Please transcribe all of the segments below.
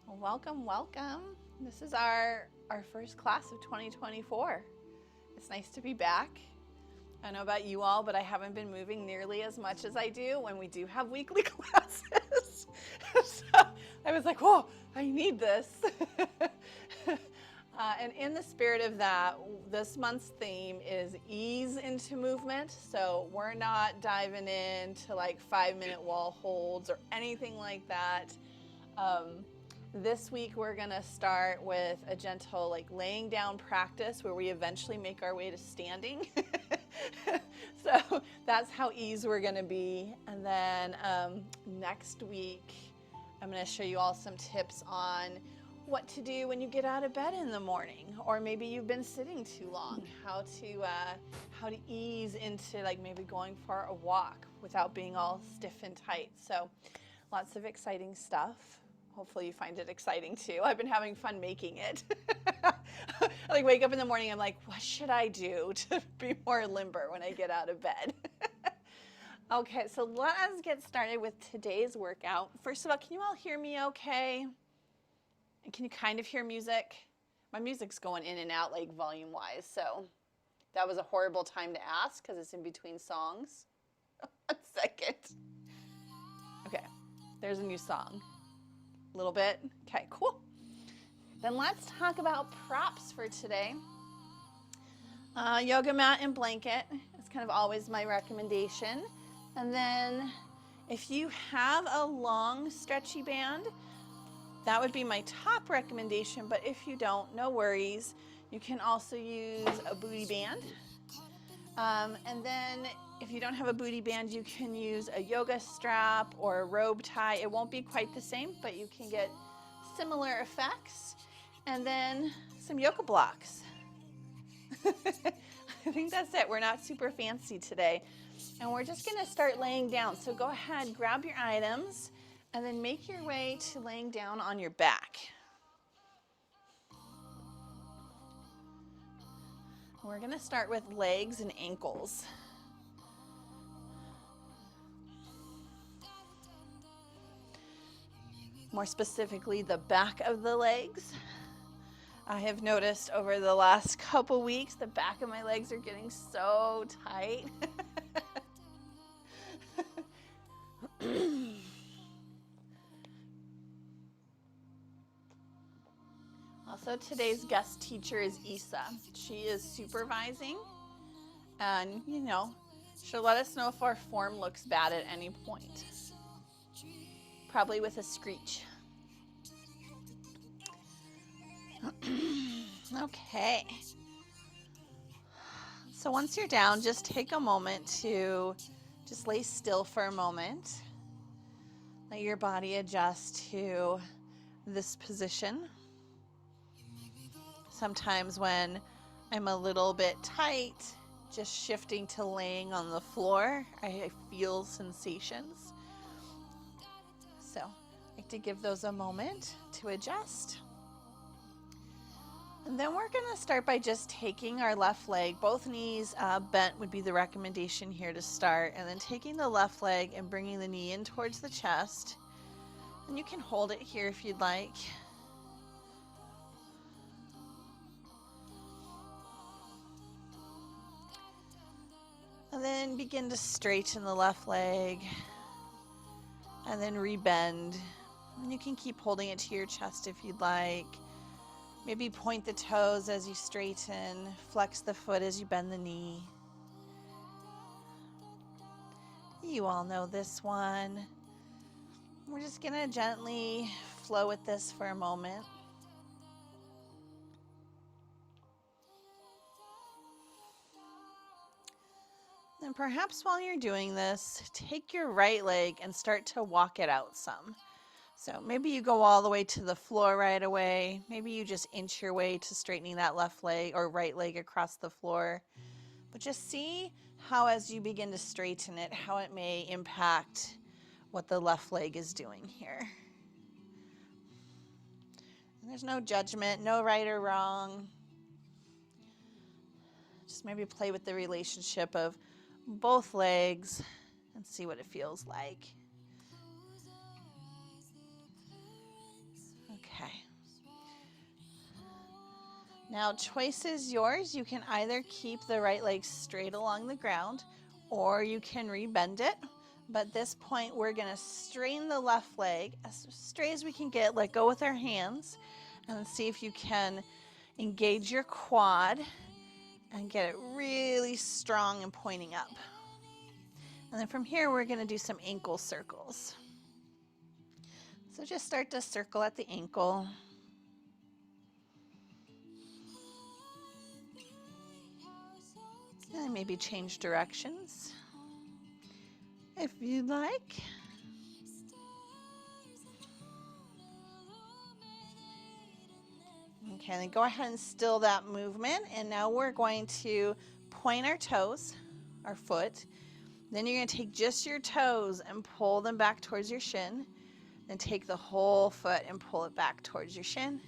Well, welcome. This is our first class of 2024. It's nice to be back. I don't know about you all, but I haven't been moving nearly as much as I do when we do have weekly classes. So I was like, whoa, I need this. And in the spirit of that, this month's theme is ease into movement. So we're not diving into like 5-minute wall holds or anything like that. This week we're gonna start with a gentle like laying down practice where we eventually make our way to standing. So that's how ease we're gonna be. And then next week I'm gonna show you all some tips on what to do when you get out of bed in the morning, or maybe you've been sitting too long, how to ease into like maybe going for a walk without being all stiff and tight. So lots of exciting stuff. Hopefully you find it exciting too. I've been having fun making it. I like wake up in the morning, I'm like, what should I do to be more limber when I get out of bed? Okay, so let us get started with today's workout. First of all, can you all hear me okay? And can you kind of hear music? My music's going in and out like volume wise, so that was a horrible time to ask because it's in between songs. 1 second. Okay, there's a new song. A little bit. Okay, cool. Then let's talk about props for today. Yoga mat and blanket is kind of always my recommendation. And then if you have a long stretchy band, that would be my top recommendation, but if you don't, no worries. You can also use a booty band. And then if you don't have a booty band, you can use a yoga strap or a robe tie. It won't be quite the same, but you can get similar effects. And then some yoga blocks. I think that's it. We're not super fancy today. And we're just gonna start laying down. So go ahead, grab your items, and then make your way to laying down on your back. We're gonna start with legs and ankles. More specifically, the back of the legs. I have noticed over the last couple weeks, the back of my legs are getting so tight. Also, today's guest teacher is Isa. She is supervising, and she'll let us know if our form looks bad at any point. Probably with a screech. Okay. So once you're down, just take a moment to just lay still for a moment. Let your body adjust to this position. Sometimes when I'm a little bit tight, just shifting to laying on the floor, I feel sensations. So I like to give those a moment to adjust. And then we're going to start by just taking our left leg, both knees bent would be the recommendation here to start, and then taking the left leg and bringing the knee in towards the chest. And you can hold it here if you'd like. And then begin to straighten the left leg and then rebend. And you can keep holding it to your chest if you'd like. Maybe point the toes as you straighten, flex the foot as you bend the knee. You all know this one. We're just gonna gently flow with this for a moment. And perhaps while you're doing this, take your right leg and start to walk it out some. So maybe you go all the way to the floor right away. Maybe you just inch your way to straightening that left leg or right leg across the floor. But just see how as you begin to straighten it, how it may impact what the left leg is doing here. And there's no judgment, no right or wrong. Just maybe play with the relationship of both legs and see what it feels like. Okay. Now, choice is yours. You can either keep the right leg straight along the ground or you can rebend it. But at this point, we're going to straighten the left leg as straight as we can get. Let go with our hands and see if you can engage your quad and get it really strong and pointing up. And then from here, we're going to do some ankle circles. So just start to circle at the ankle. And maybe change directions if you'd like. Okay, then go ahead and still that movement. And now we're going to point our toes, our foot. Then you're going to take just your toes and pull them back towards your shin. Then take the whole foot and pull it back towards your shin.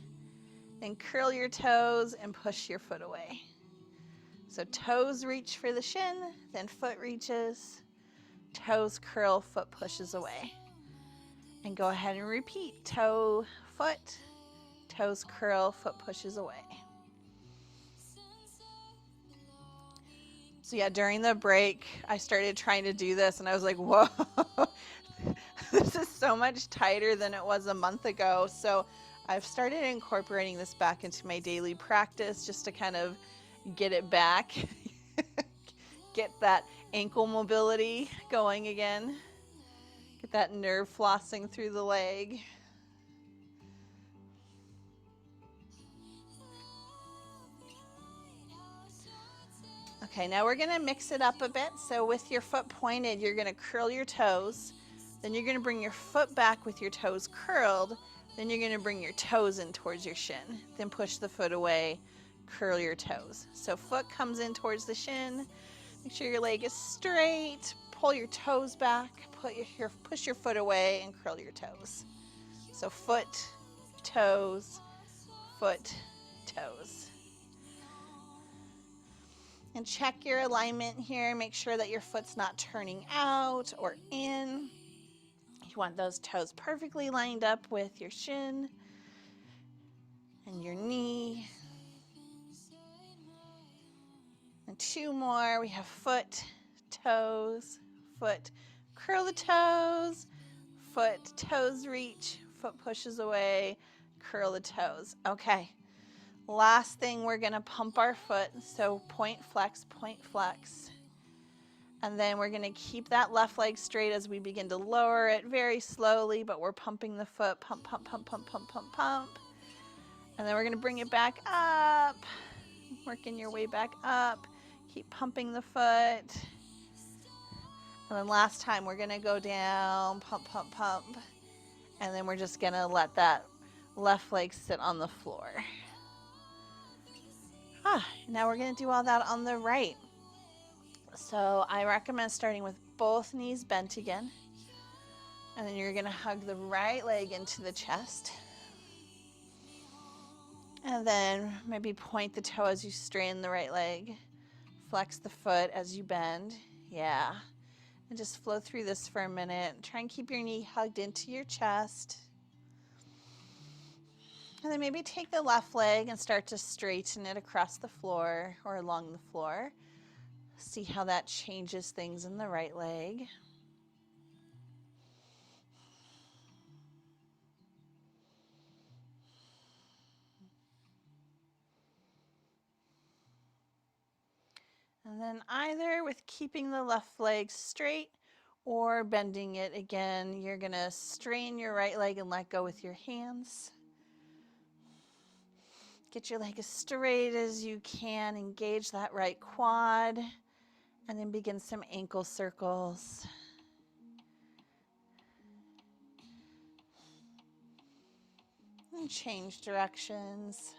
Then curl your toes and push your foot away. So toes reach for the shin, then foot reaches, toes curl, foot pushes away. And go ahead and repeat, toe, foot, toes curl, foot pushes away. So yeah, during the break, I started trying to do this and I was like, whoa, this is so much tighter than it was a month ago. So I've started incorporating this back into my daily practice just to kind of get it back, get that ankle mobility going again, get that nerve flossing through the leg. Okay, now we're going to mix it up a bit. So with your foot pointed, you're going to curl your toes. Then you're going to bring your foot back with your toes curled. Then you're going to bring your toes in towards your shin. Then push the foot away, curl your toes. So foot comes in towards the shin. Make sure your leg is straight. Pull your toes back. Push your foot away and curl your toes. So foot, toes, foot, toes. And check your alignment here. Make sure that your foot's not turning out or in. You want those toes perfectly lined up with your shin and your knee. And two more. We have foot, toes, foot. Curl the toes, foot, toes reach, foot pushes away, curl the toes. Okay. Last thing, we're going to pump our foot. So point, flex, and then we're going to keep that left leg straight as we begin to lower it very slowly, but we're pumping the foot, pump, pump, pump, pump, pump, pump, pump. And then we're going to bring it back up, working your way back up. Keep pumping the foot. And then last time, we're going to go down, pump, pump, pump. And then we're just going to let that left leg sit on the floor. Now we're going to do all that on the right. So I recommend starting with both knees bent again. And then you're going to hug the right leg into the chest. And then maybe point the toe as you straighten the right leg. Flex the foot as you bend. Yeah. And just flow through this for a minute. Try and keep your knee hugged into your chest. And then maybe take the left leg and start to straighten it across the floor or along the floor. See how that changes things in the right leg. And then either with keeping the left leg straight or bending it again, you're going to straighten your right leg and let go with your hands. Get your leg as straight as you can. Engage that right quad. And then begin some ankle circles. And change directions.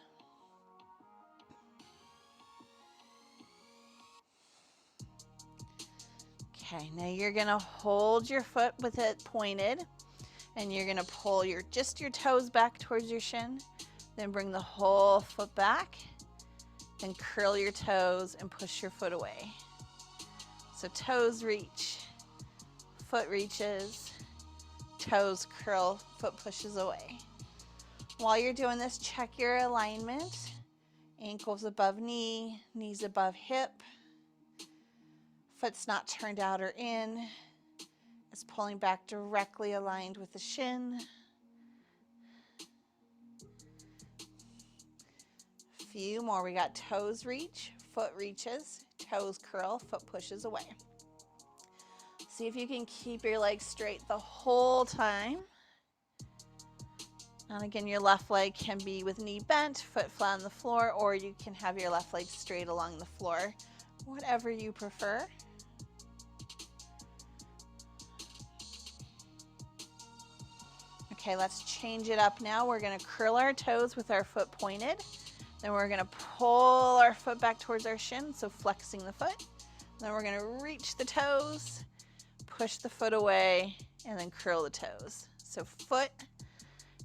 Okay, now you're going to hold your foot with it pointed. And you're going to pull just your toes back towards your shin. Then bring the whole foot back, then curl your toes and push your foot away. So toes reach, foot reaches, toes curl, foot pushes away. While you're doing this, check your alignment. Ankles above knee, knees above hip. Foot's not turned out or in. It's pulling back directly aligned with the shin. Few more. We got toes reach, foot reaches, toes curl, foot pushes away. See if you can keep your legs straight the whole time. And again, your left leg can be with knee bent, foot flat on the floor, or you can have your left leg straight along the floor, whatever you prefer. Okay, let's change it up now. We're gonna curl our toes with our foot pointed. Then we're gonna pull our foot back towards our shin, so flexing the foot. Then we're gonna reach the toes, push the foot away, and then curl the toes. So foot,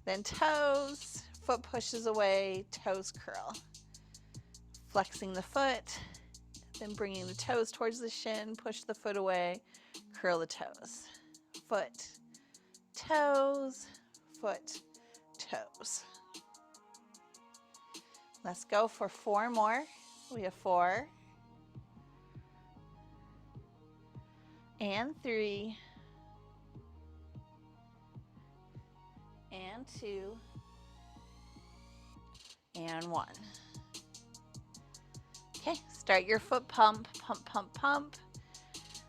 then toes, foot pushes away, toes curl. Flexing the foot, then bringing the toes towards the shin, push the foot away, curl the toes. Foot, toes, foot, toes. Let's go for 4 more. We have 4, and 3, and 2, and 1. Okay, start your foot pump, pump, pump, pump.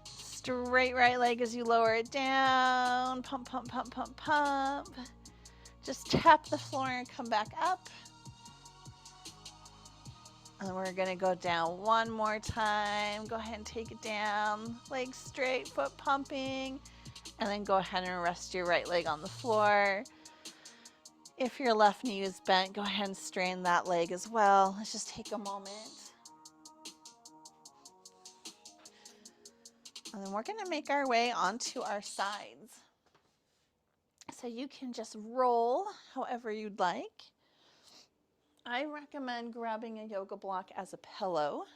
Straight right leg as you lower it down. Pump, pump, pump, pump, pump. Just tap the floor and come back up. And we're gonna go down one more time. Go ahead and take it down. Legs straight, foot pumping. And then go ahead and rest your right leg on the floor. If your left knee is bent, go ahead and strain that leg as well. Let's just take a moment. And then we're gonna make our way onto our sides. So you can just roll however you'd like. I recommend grabbing a yoga block as a pillow.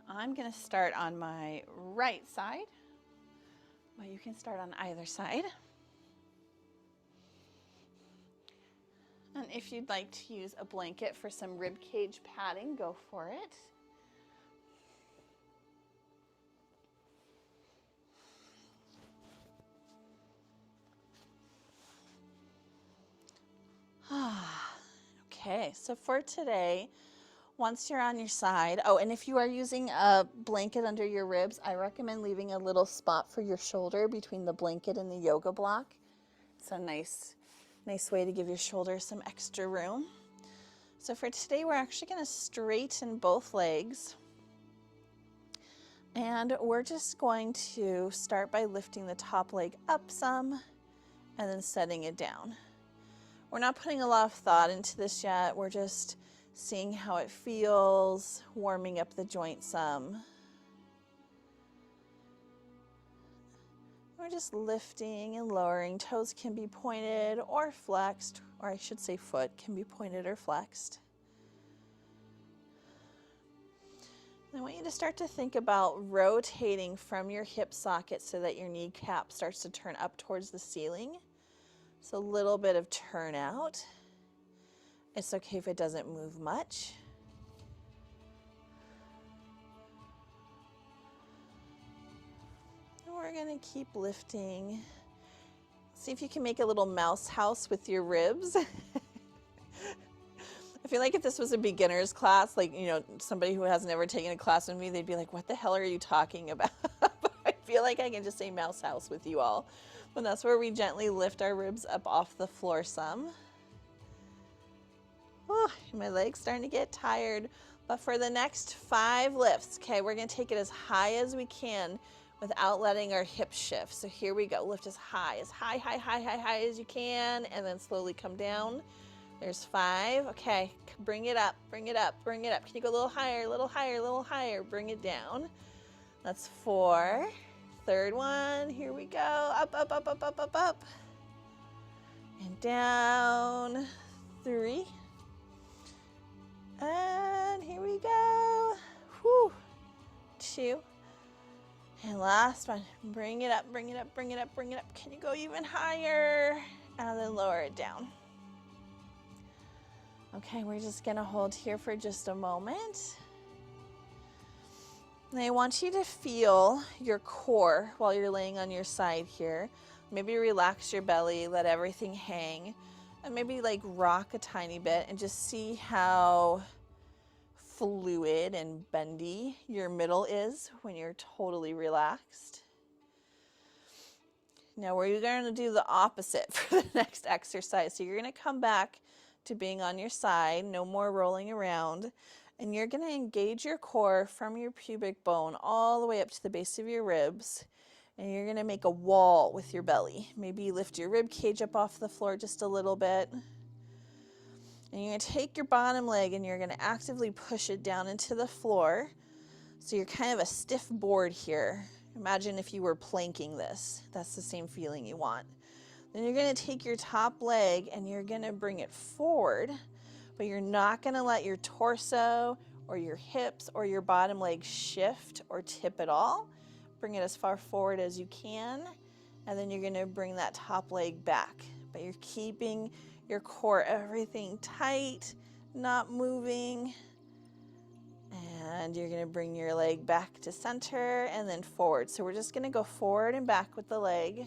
I'm gonna start on my right side, but you can start on either side. And if you'd like to use a blanket for some rib cage padding, go for it. Okay, so for today, once you're on your side, oh, and if you are using a blanket under your ribs, I recommend leaving a little spot for your shoulder between the blanket and the yoga block. It's a nice way to give your shoulder some extra room. So for today, we're actually going to straighten both legs. And we're just going to start by lifting the top leg up some and then setting it down. We're not putting a lot of thought into this yet. We're just seeing how it feels, warming up the joint some. We're just lifting and lowering. Toes can be pointed or flexed, or I should say foot can be pointed or flexed. I want you to start to think about rotating from your hip socket so that your kneecap starts to turn up towards the ceiling. So a little bit of turnout. It's okay if it doesn't move much. And we're going to keep lifting. See if you can make a little mouse house with your ribs. I feel like if this was a beginner's class, like, you know, somebody who has never taken a class with me, they'd be like, what the hell are you talking about? I feel like I can just say mouse house with you all. But that's where we gently lift our ribs up off the floor some. Oh, my leg's starting to get tired. But for the next 5 lifts, okay, we're gonna take it as high as we can without letting our hips shift. So here we go, lift as high as you can, and then slowly come down. There's 5, okay, bring it up, bring it up, bring it up. Can you go a little higher, a little higher, a little higher, bring it down. That's 4. Third one, here we go, up, up, up, up, up, up, up, and down. 3, and here we go. Whew. 2, and last one. Bring it up, bring it up, bring it up, bring it up. Can you go even higher? And then lower it down. Okay, we're just gonna hold here for just a moment. And I want you to feel your core while you're laying on your side here. Maybe relax your belly, let everything hang, and maybe like rock a tiny bit and just see how fluid and bendy your middle is when you're totally relaxed. Now we're going to do the opposite for the next exercise. So you're going to come back to being on your side, no more rolling around, and you're going to engage your core from your pubic bone all the way up to the base of your ribs, and you're going to make a wall with your belly. Maybe lift your rib cage up off the floor just a little bit. And you're going to take your bottom leg and you're going to actively push it down into the floor. So you're kind of a stiff board here. Imagine if you were planking this. That's the same feeling you want. Then you're going to take your top leg and you're going to bring it forward, but you're not going to let your torso or your hips or your bottom leg shift or tip at all. Bring it as far forward as you can, and then you're going to bring that top leg back. But you're keeping your core, everything tight, not moving. And you're going to bring your leg back to center and then forward. So we're just going to go forward and back with the leg.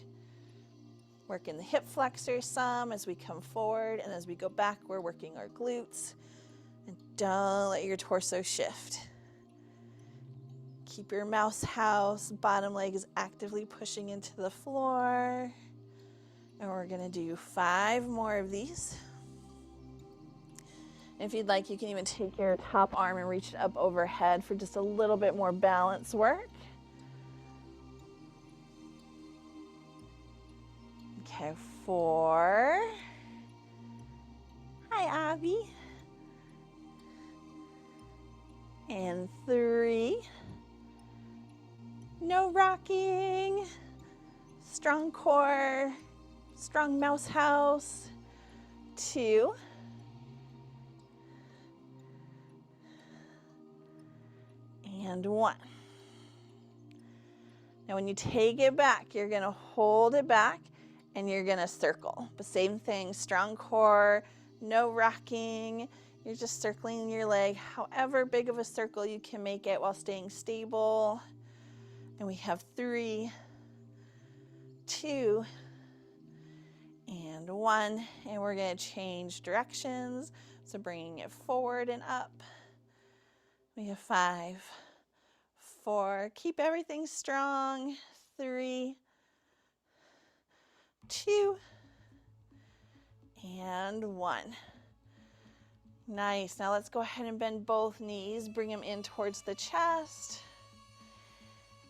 Working the hip flexors some as we come forward, and as we go back, we're working our glutes. And don't let your torso shift. Keep your mouse house. Bottom leg is actively pushing into the floor. And we're going to do 5 more of these. If you'd like, you can even take your top arm and reach it up overhead for just a little bit more balance work. Okay, 4. Hi, Abby. And 3. No rocking. Strong core. Strong mouse house. 2. And 1. Now when you take it back, you're going to hold it back and you're going to circle. The same thing, strong core, no rocking. You're just circling your leg however big of a circle you can make it while staying stable. And we have 3, 2, and 1. And we're going to change directions. So bringing it forward and up. We have 5, 4, keep everything strong. 3, 2, and 1. Nice. Now let's go ahead and bend both knees. Bring them in towards the chest.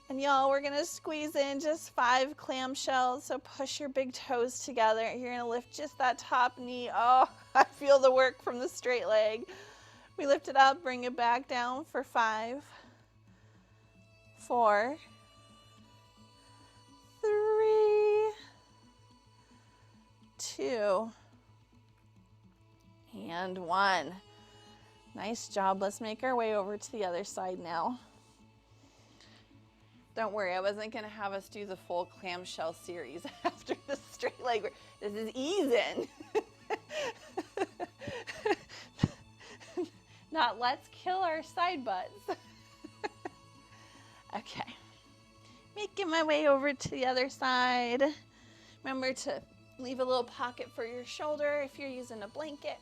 And y'all, we're going to squeeze in just 5 clamshells. So push your big toes together. You're going to lift just that top knee. Oh, I feel the work from the straight leg. We lift it up, bring it back down for 5, 4, 3, 2, and 1. Nice job. Let's make our way over to the other side now. Don't worry, I wasn't going to have us do the full clamshell series after the straight leg work. This is easing. Not let's kill our side butts. Okay. Making my way over to the other side. Remember to leave a little pocket for your shoulder if you're using a blanket.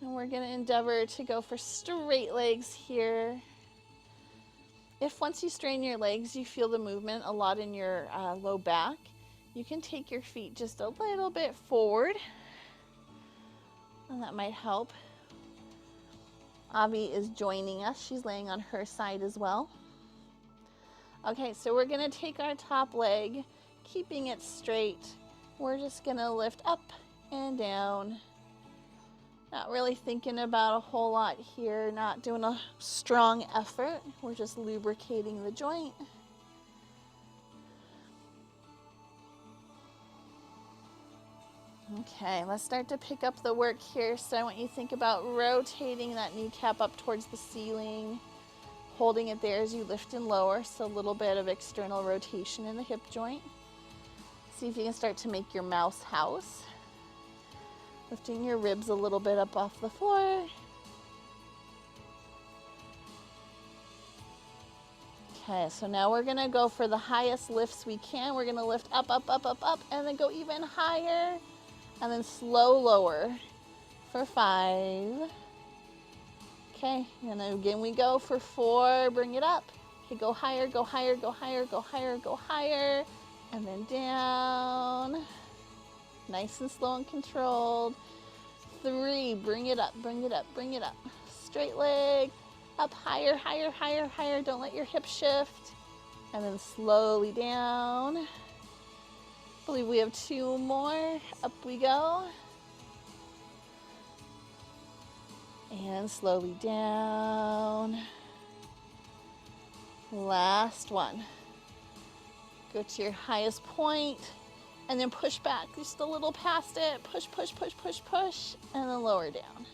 And we're going to endeavor to go for straight legs here. If once you strain your legs, you feel the movement a lot in your low back, you can take your feet just a little bit forward, and that might help. Avi is joining us. She's laying on her side as well. Okay, so we're going to take our top leg, keeping it straight. We're just going to lift up and down. Not really thinking about a whole lot here, not doing a strong effort. We're just lubricating the joint. Okay, let's start to pick up the work here. So I want you to think about rotating that kneecap up towards the ceiling, holding it there as you lift and lower, so a little bit of external rotation in the hip joint. see if you can start to make your mouse house. Lifting your ribs a little bit up off the floor. Okay, so now we're gonna go for the highest lifts we can. We're gonna lift up, up, up, up, up, and then go even higher, and then slow lower for 5. Okay, and then again we go for 4, bring it up. Okay, go higher, go higher, go higher, go higher, go higher, and then down. Nice and slow and controlled. 3, bring it up, bring it up, bring it up. Straight leg. Up higher, higher, higher, higher. Don't let your hips shift. And then slowly down. I believe we have 2 more. Up we go. And slowly down. Last one. Go to your highest point and then push back just a little past it. Push, push, push, push, push, and then lower down.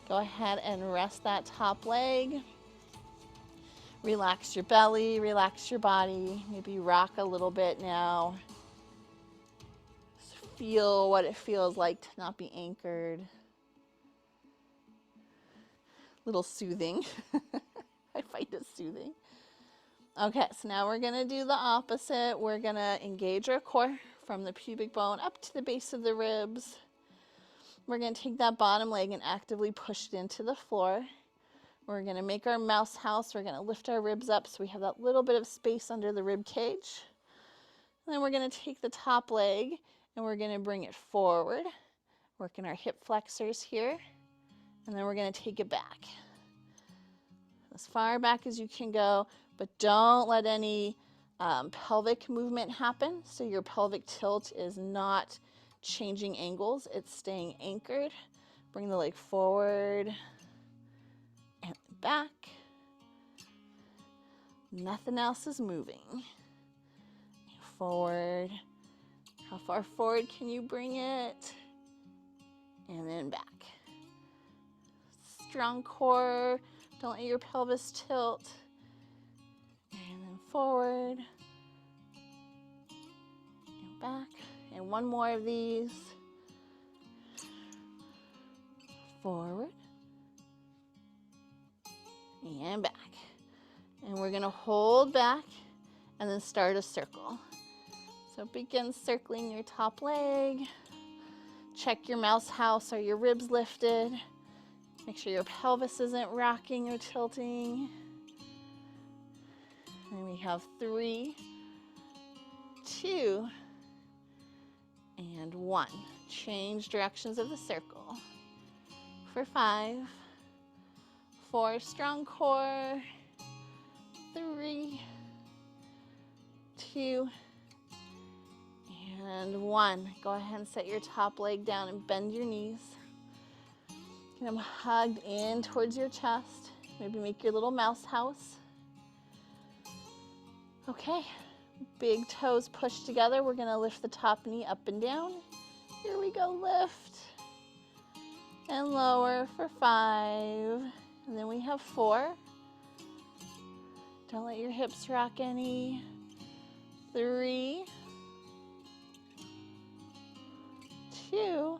Go ahead and rest that top leg. Relax your belly, relax your body. Maybe rock a little bit now. Just feel what it feels like to not be anchored. Little soothing. I find it soothing. Okay, so now we're gonna do the opposite. We're gonna engage our core from the pubic bone up to the base of the ribs. We're going to take that bottom leg and actively push it into the floor. We're going to make our mouse house. We're going to lift our ribs up so we have that little bit of space under the rib cage. And then we're going to take the top leg and we're going to bring it forward, working our hip flexors here. And then we're going to take it back. As far back as you can go, but don't let any pelvic movement happen. So your pelvic tilt is not changing angles, it's staying anchored. Bring the leg forward and back. Nothing else is moving. Forward. How far forward can you bring it? And then back. Strong core. Don't let your pelvis tilt. And then forward. And back. And one more of these. Forward. And back. And we're going to hold back and then start a circle. So begin circling your top leg. Check your mouse house. Are your ribs lifted? Make sure your pelvis isn't rocking or tilting. And we have 3, 2, and 1. Change directions of the circle. For 5, 4, strong core. 3, 2, and 1. Go ahead and set your top leg down and bend your knees. Get them hugged in towards your chest. Maybe make your little mouse house. Okay, big toes pushed together. We're gonna lift the top knee up and down. Here we go, lift. And lower for 5. And then we have 4. Don't let your hips rock any. 3, 2,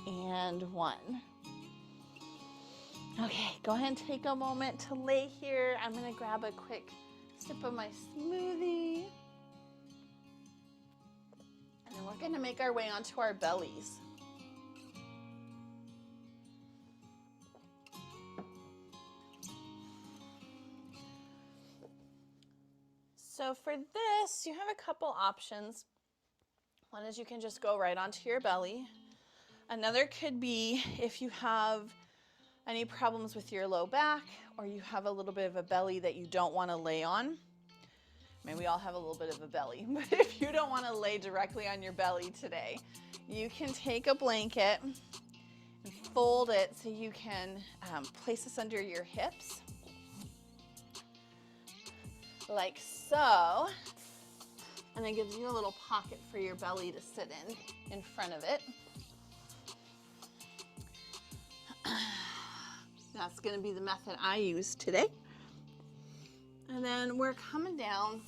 and 1. Okay, go ahead and take a moment to lay here. I'm gonna grab a quick sip of my smoothie. And then we're gonna make our way onto our bellies. So for this, you have a couple options. One is you can just go right onto your belly. Another could be if you have any problems with your low back or you have a little bit of a belly that you don't want to lay on. I mean, we all have a little bit of a belly, but if you don't want to lay directly on your belly today, you can take a blanket and fold it so you can place this under your hips, like so. And it gives you a little pocket for your belly to sit in front of it. That's going to be the method I use today. And then we're coming down.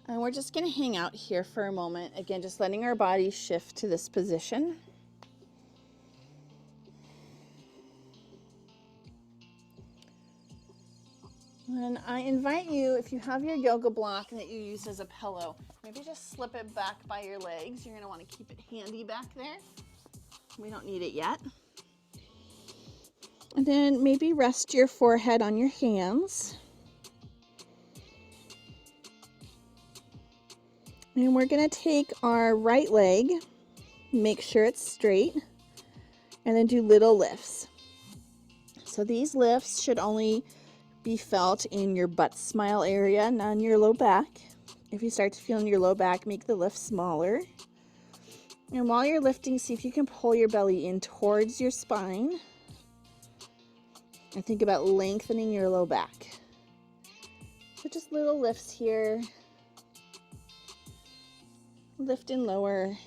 And we're just going to hang out here for a moment. Again, just letting our body shift to this position. And I invite you, if you have your yoga block that you use as a pillow, maybe just slip it back by your legs. You're going to want to keep it handy back there. We don't need it yet. And then maybe rest your forehead on your hands. And we're going to take our right leg, make sure it's straight, and then do little lifts. So these lifts should only be felt in your butt smile area, not in your low back. If you start to feel in your low back, make the lift smaller. And while you're lifting, see if you can pull your belly in towards your spine. And think about lengthening your low back. So just little lifts here. Lift and lower.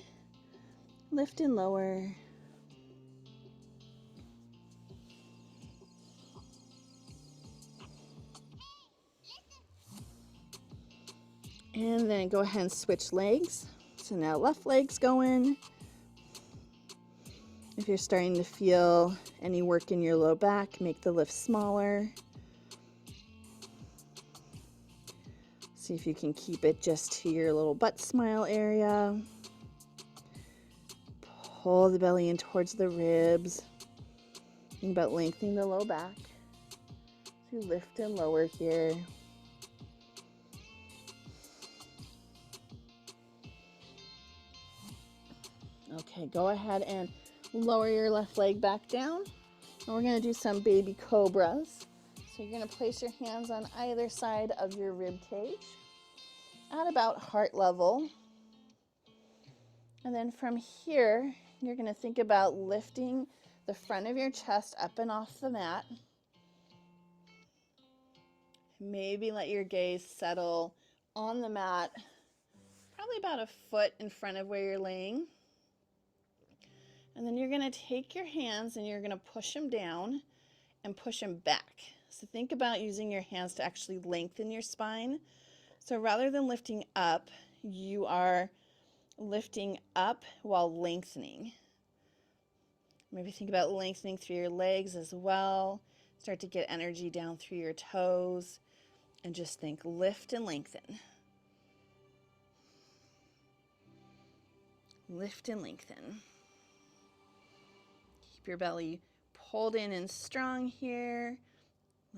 Lift and lower. And then go ahead and switch legs. So now left leg's going. If you're starting to feel any work in your low back, make the lift smaller. See if you can keep it just to your little butt smile area. Pull the belly in towards the ribs. Think about lengthening the low back. So lift and lower here. Okay, go ahead and lower your left leg back down. And we're going to do some baby cobras. So you're going to place your hands on either side of your rib cage at about heart level. And then from here, you're going to think about lifting the front of your chest up and off the mat. Maybe let your gaze settle on the mat, probably about a foot in front of where you're laying. And then you're going to take your hands and you're going to push them down and push them back. So think about using your hands to actually lengthen your spine. So rather than lifting up, you are lifting up while lengthening. Maybe think about lengthening through your legs as well. Start to get energy down through your toes and just think lift and lengthen. Lift and lengthen. Keep your belly pulled in and strong here.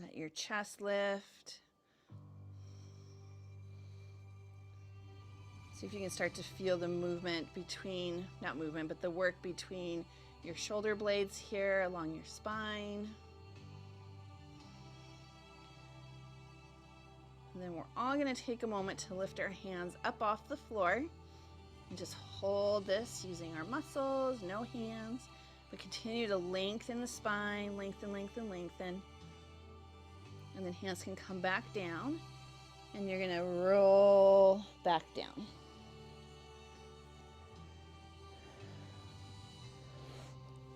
Let your chest lift. See if you can start to feel the movement between, not movement, but the work between your shoulder blades here along your spine. And then we're all going to take a moment to lift our hands up off the floor and just hold this using our muscles, no hands, but continue to lengthen the spine, lengthen, lengthen, lengthen. And then hands can come back down and you're going to roll back down.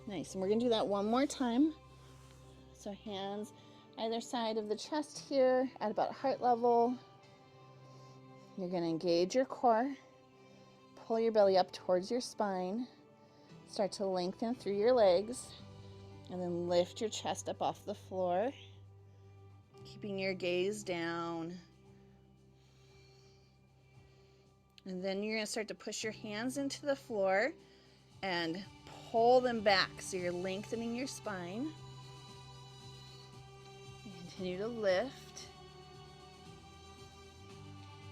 Nice, and we're going to do that one more time. So hands either side of the chest here at about heart level. You're going to engage your core. Pull your belly up towards your spine. Start to lengthen through your legs. And then lift your chest up off the floor. Keeping your gaze down. And then you're going to start to push your hands into the floor and pull them back so you're lengthening your spine. Continue to lift.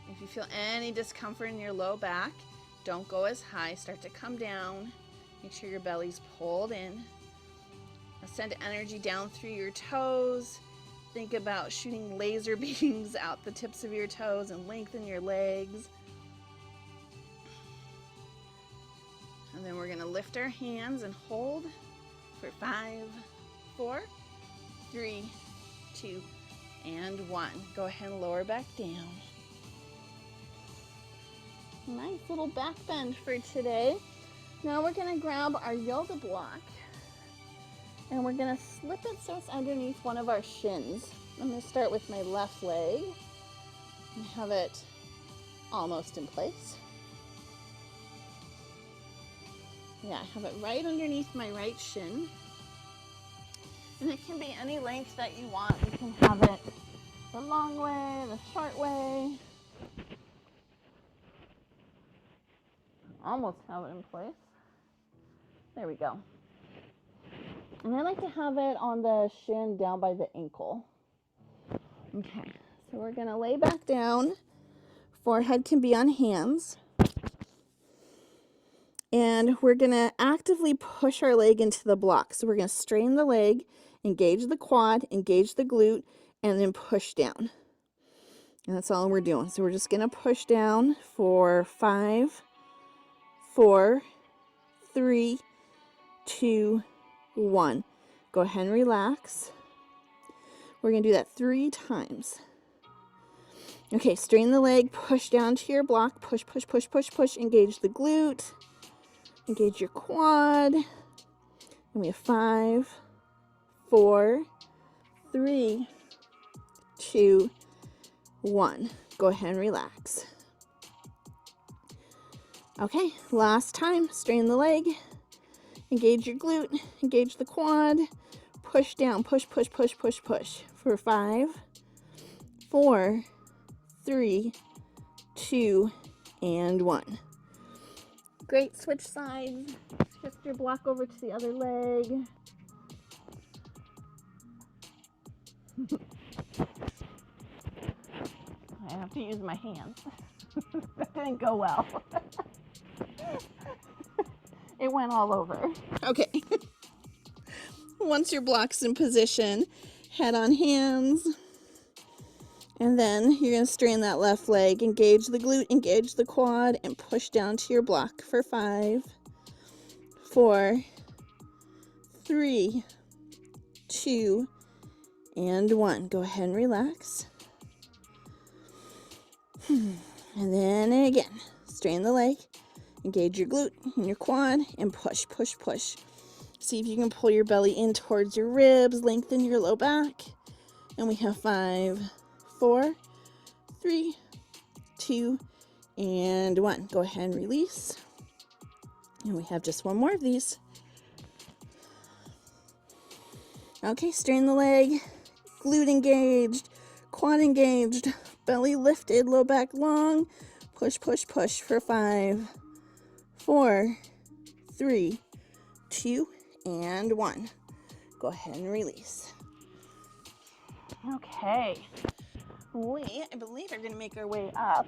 If you feel any discomfort in your low back, don't go as high. Start to come down. Make sure your belly's pulled in. Now send energy down through your toes. Think about shooting laser beams out the tips of your toes and lengthen your legs. And then we're going to lift our hands and hold for 5, 4, 3, 2, and 1. Go ahead and lower back down. Nice little back bend for today. Now we're going to grab our yoga block And we're gonna slip it so it's underneath one of our shins. I'm gonna start with my left leg and have it almost in place. Yeah, I have it right underneath my right shin. And it can be any length that you want. You can have it the long way, the short way. Almost have it in place. There we go. And I like to have it on the shin down by the ankle. Okay, so we're gonna lay back down. Forehead can be on hands. And we're gonna actively push our leg into the block. So we're gonna strain the leg, engage the quad, engage the glute, and then push down. And that's all we're doing. So we're just gonna push down for 5, 4, 3, 2, 1. Go ahead and relax. We're gonna do that 3 times. Okay, strain the leg, push down to your block, push, push, push, push, push, engage the glute, engage your quad. And we have 5, 4, 3, 2, 1. Go ahead and relax. Okay, last time, strain the leg, engage your glute, engage the quad, push down, push, push, push, push, push for 5, 4, 3, 2, and 1. Great, switch sides, shift your block over to the other leg. I have to use my hands. That didn't go well. It went all over. Okay. Once your block's in position, head on hands. And then you're going to strain that left leg, engage the glute, engage the quad, and push down to your block for 5, 4, 3, 2, and 1. Go ahead and relax. And then again, strain the leg, engage your glute and your quad, and push, push, push. See if you can pull your belly in towards your ribs, lengthen your low back. And we have 5, 4, 3, 2, and 1. Go ahead and release. And we have just one more of these. Okay, strain the leg, glute engaged, quad engaged, belly lifted, low back long. Push, push, push for 5, 4, 3, 2, and 1. Go ahead and release. Okay. I believe we're going to make our way up.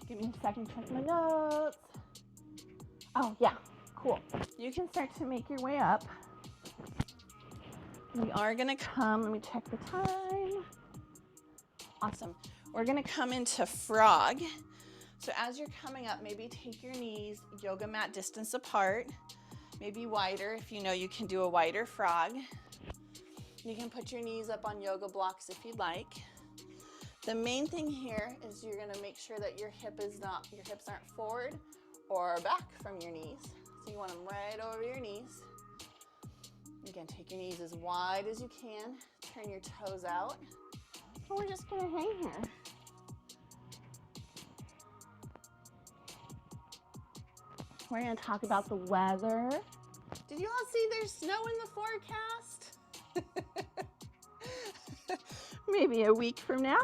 Give me a second to check my notes. Oh, yeah. Cool. You can start to make your way up. We are going to come. Let me check the time. Awesome. We're going to come into frog. So as you're coming up, maybe take your knees yoga mat distance apart. Maybe wider if you know you can do a wider frog. You can put your knees up on yoga blocks if you'd like. The main thing here is you're gonna make sure that your hips aren't forward or back from your knees. So you want them right over your knees. Again, take your knees as wide as you can. Turn your toes out. And we're just gonna hang here. We're gonna talk about the weather. Did you all see there's snow in the forecast? Maybe a week from now.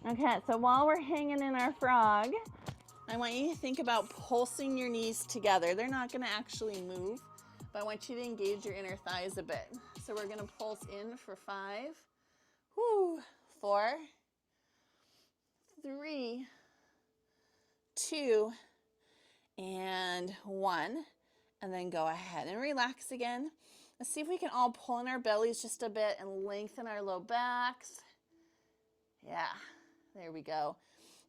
Okay, so while we're hanging in our frog, I want you to think about pulsing your knees together. They're not gonna actually move, but I want you to engage your inner thighs a bit. So we're gonna pulse in for 5, 4, 3, 2, and 1. And then go ahead and relax again. Let's see if we can all pull in our bellies just a bit and lengthen our low backs. Yeah, there we go.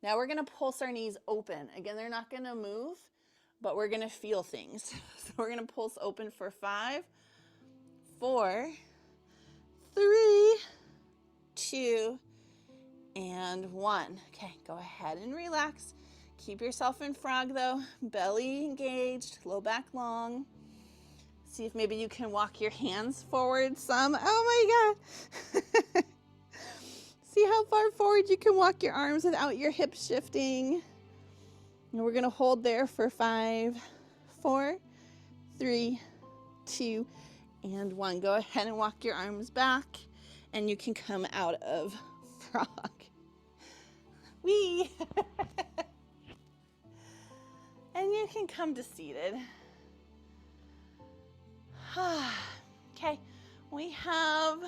Now we're gonna pulse our knees open. Again, they're not gonna move, but we're gonna feel things. So we're gonna pulse open for 5, 4, 3, 2, and 1. Okay, go ahead and relax. Keep yourself in frog though, belly engaged, low back long. See if maybe you can walk your hands forward some. Oh my God. See how far forward you can walk your arms without your hips shifting. And we're gonna hold there for 5, 4, 3, 2, and 1. Go ahead and walk your arms back, and you can come out of frog. Wee! And you can come to seated. Okay, we have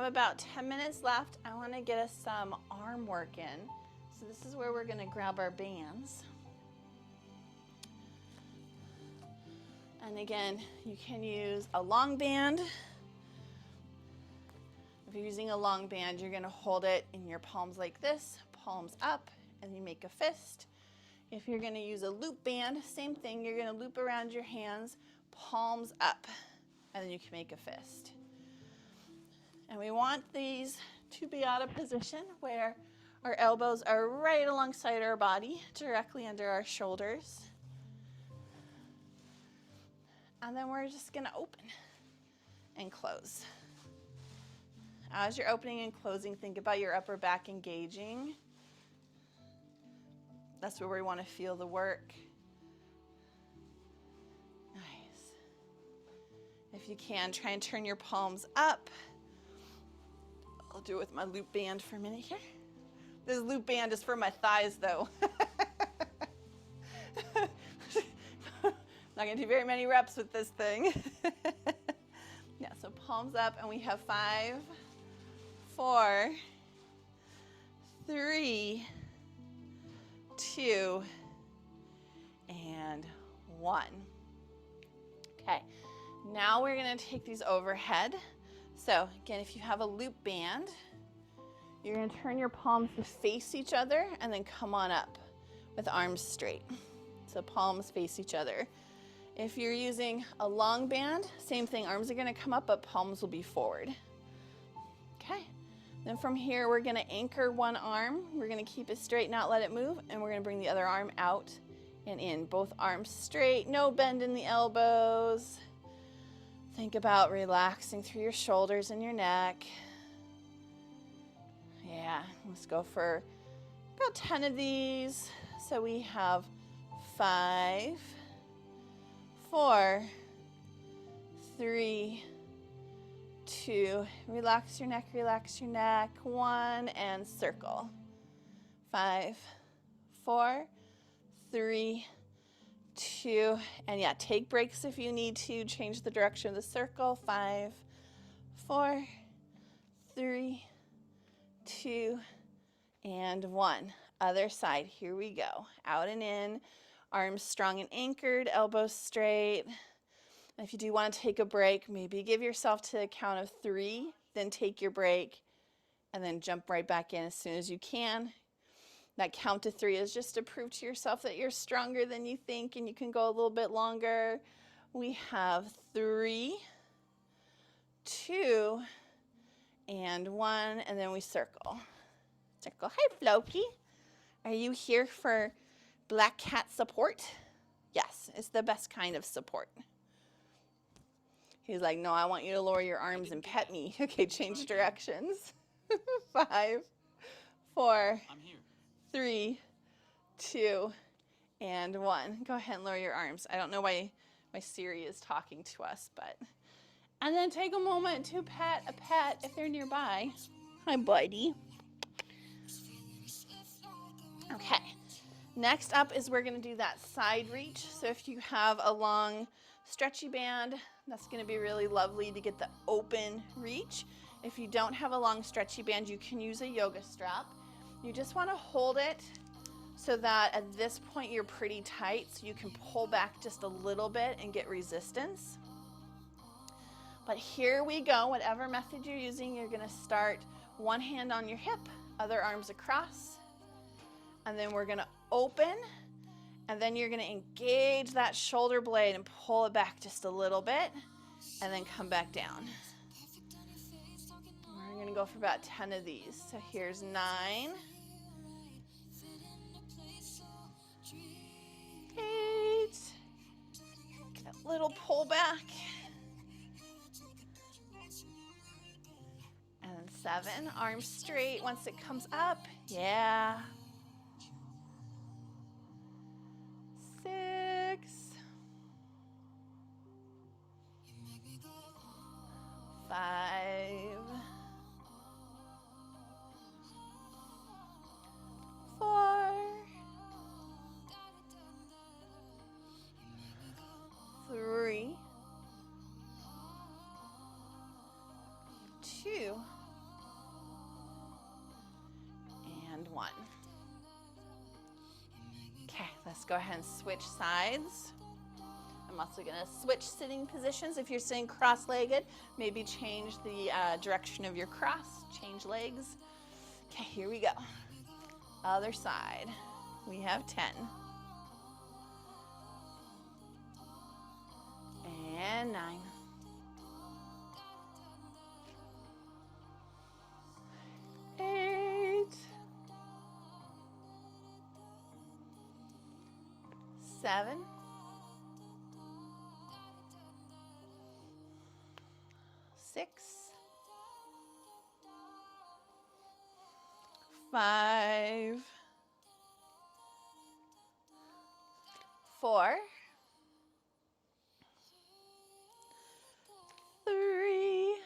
about 10 minutes left. I want to get us some arm work in. So this is where we're going to grab our bands. And again, you can use a long band. If you're using a long band, you're going to hold it in your palms like this, palms up, and you make a fist. If you're going to use a loop band, same thing. You're going to loop around your hands, palms up, and then you can make a fist. And we want these to be out of position where our elbows are right alongside our body, directly under our shoulders. And then we're just going to open and close. As you're opening and closing, think about your upper back engaging. That's where we want to feel the work. Nice. If you can, try and turn your palms up. I'll do it with my loop band for a minute here. This loop band is for my thighs, though. Not going to do very many reps with this thing. Yeah, so palms up, and we have 5, 4, 3, 2, and 1. Okay, now we're going to take these overhead. So again, if you have a loop band, you're going to turn your palms to face each other and then come on up with arms straight. So palms face each other. If you're using a long band, same thing, arms are going to come up, but palms will be forward. Okay, then from here, we're going to anchor one arm. We're going to keep it straight, not let it move, and we're going to bring the other arm out and in. Both arms straight, no bend in the elbows. Think about relaxing through your shoulders and your neck. Yeah, let's go for about 10 of these. So we have 5, 4, 3, 2, relax your neck, 1, and circle. 5, 4, 3, 2, and yeah, take breaks if you need to, change the direction of the circle. 5, 4, 3, 2, and 1. Other side, here we go. Out and in, arms strong and anchored, elbows straight. And if you do want to take a break, maybe give yourself to a count of 3, then take your break, and then jump right back in as soon as you can. That count to 3 is just to prove to yourself that you're stronger than you think and you can go a little bit longer. We have 3, 2, and 1, and then we circle. Circle. Hi, Floki. Are you here for Black Cat support? Yes, it's the best kind of support. He's like, no, I want you to lower your arms and pet me. Okay, change directions. 5, 4, 3, 2, and 1. Go ahead and lower your arms. I don't know why my Siri is talking to us, but. And then take a moment to pet a pet if they're nearby. Hi, buddy. Okay. Next up is we're going to do that side reach. So if you have a long stretchy band, that's going to be really lovely to get the open reach. If you don't have a long stretchy band, you can use a yoga strap. You just want to hold it so that at this point you're pretty tight, so you can pull back just a little bit and get resistance. But here we go. Whatever method you're using, you're going to start one hand on your hip, other arms across, and then we're going to open, and then you're going to engage that shoulder blade and pull it back just a little bit, and then come back down. We're going to go for about 10 of these. So here's 9, 8, look at that little pull back. And then 7, arms straight once it comes up. Yeah. 6. 5. 4. 3. 2. And 1. Okay, let's go ahead and switch sides. I'm also going to switch sitting positions. If you're sitting cross-legged, maybe change the direction of your cross, change legs. Okay, here we go. Other side. We have 10. And 9. 8. 7. 6. 5. 4. 3.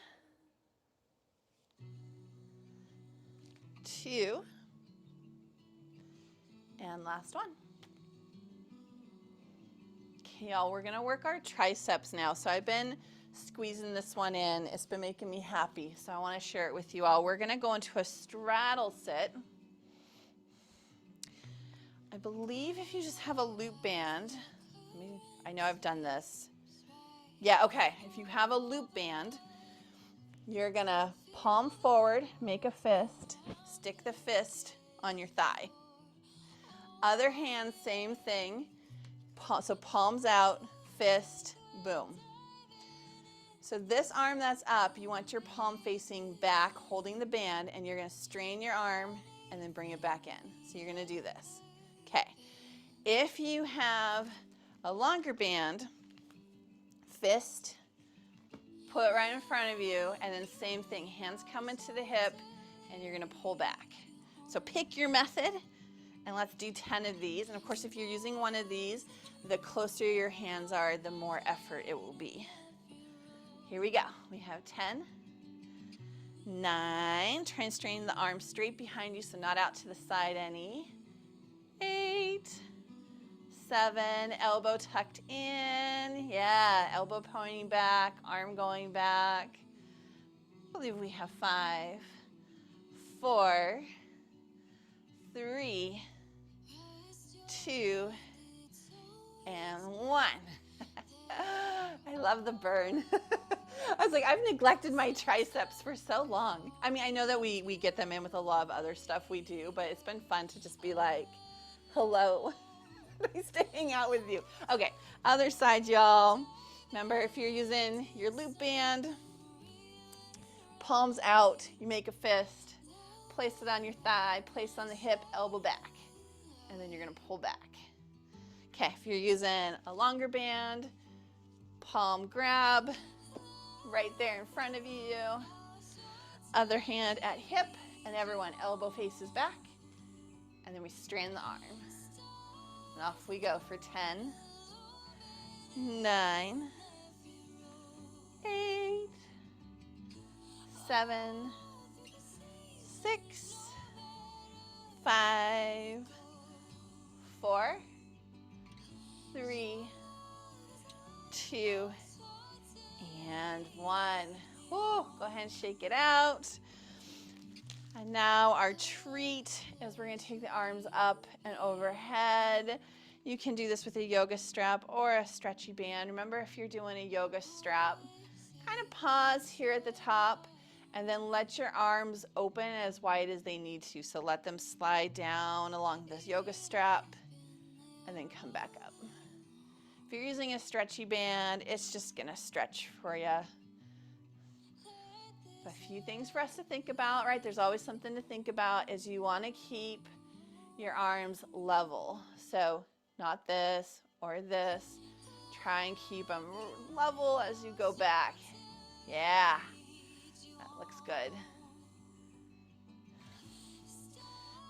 2. And last one. Okay, y'all, we're gonna work our triceps now. So I've been squeezing this one in. It's been making me happy. So I wanna share it with you all. We're gonna go into a straddle sit. I believe if you just have a loop band, I know I've done this. Yeah, okay, if you have a loop band, you're gonna palm forward, make a fist, stick the fist on your thigh. Other hand, same thing. So palms out, fist, boom. So this arm that's up, you want your palm facing back, holding the band, and you're gonna strain your arm and then bring it back in. So you're gonna do this. Okay. If you have a longer band, fist, put right in front of you, and then same thing, hands come into the hip, and you're gonna pull back. So pick your method, and let's do 10 of these. And of course, if you're using one of these, the closer your hands are, the more effort it will be. Here we go. We have 10, 9, try and strain the arms straight behind you, so not out to the side any. 8, 7, elbow tucked in. Yeah, elbow pointing back, arm going back. I believe we have 5, 4, 3, 2, and 1. I love the burn. I was like, I've neglected my triceps for so long. I mean, I know that we get them in with a lot of other stuff we do, but it's been fun to just be like, hello, nice to hang out with you. Okay, other side, y'all. Remember, if you're using your loop band, palms out, you make a fist, place it on your thigh, place it on the hip, elbow back, and then you're gonna pull back. Okay, if you're using a longer band, palm grab right there in front of you. Other hand at hip, and everyone elbow faces back. And then we strain the arm. And off we go for 10, 9, 8, 7, 6, 5, 4, 3, 2, and 1. Woo, go ahead and shake it out. And now our treat is we're going to take the arms up and overhead. You can do this with a yoga strap or a stretchy band. Remember, if you're doing a yoga strap, kind of pause here at the top and then let your arms open as wide as they need to. So let them slide down along this yoga strap and then come back up. If you're using a stretchy band, it's just gonna stretch for you. A few things for us to think about, right? There's always something to think about is you wanna keep your arms level. So not this or this. Try and keep them level as you go back. Yeah, that looks good.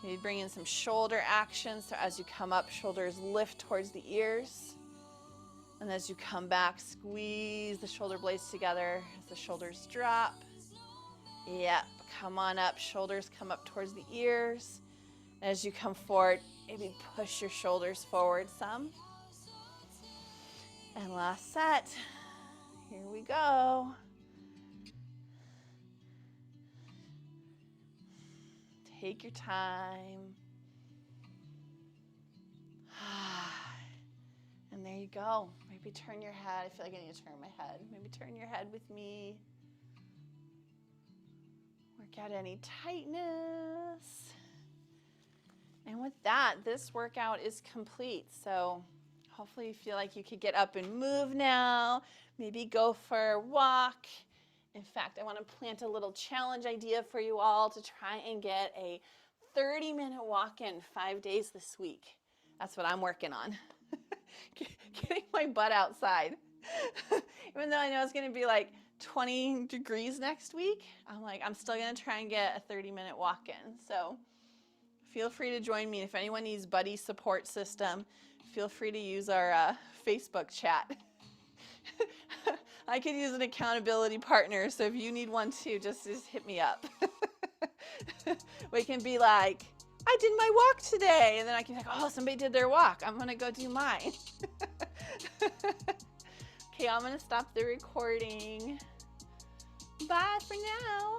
You bring in some shoulder action. So as you come up, shoulders lift towards the ears. And as you come back, squeeze the shoulder blades together as the shoulders drop. Yep, come on up. Shoulders come up towards the ears. As you come forward, maybe push your shoulders forward some. And last set. Here we go. Take your time. And there you go. Maybe turn your head. I feel like I need to turn my head. Maybe turn your head with me. Work out any tightness. And with that, this workout is complete. So hopefully you feel like you could get up and move now. Maybe go for a walk. In fact, I want to plant a little challenge idea for you all to try and get a 30-minute walk in 5 days this week. That's what I'm working on. Getting my butt outside. Even though I know it's going to be like 20 degrees next week, I'm still going to try and get a 30-minute walk in. So feel free to join me. If anyone needs buddy support system, feel free to use our Facebook chat. I could use an accountability partner, so if you need one too, just hit me up. We can be like, I did my walk today, and then I can be like, oh, somebody did their walk. I'm gonna go do mine. Okay, I'm gonna stop the recording. Bye for now.